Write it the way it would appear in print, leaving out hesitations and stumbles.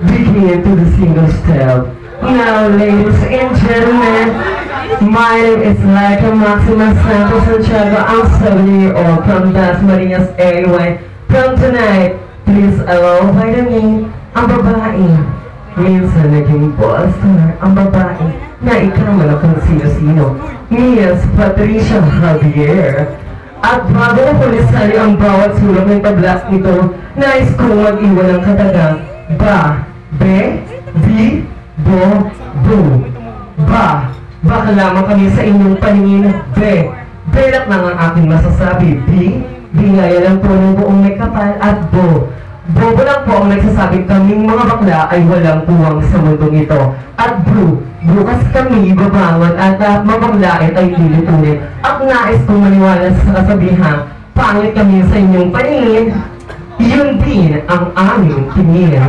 begin to the single step. Now, ladies and gentlemen, my name is Laika Maxima Santos Santiago. I'm 7-year-old from Dasmariñas area. From tonight, please allow by the name, ang babae. Minsan naging boss-star ang babae na ikaman kung sino-sino. Miss Patricia Javier. At bago ko pulisan ang bawat sulok ng tablas nito, nais kong mag-iwan ng katagang ba, be, bi, bo, bu. Ba, baka lamang kami sa inyong paningin. Be, belak lang ang aking masasabi. Bi, bingaya lang po ng buong may kapal. At bo, bobo lang po ang nagsasabing kaming mga bakla ay walang puwang sa mundong ito. At bro, bukas kami babangon at mabaglain ay lilitunin. At nais kong maniwala sa kasabihan, pangit kami sa inyong paningin, yun din ang aming tingin.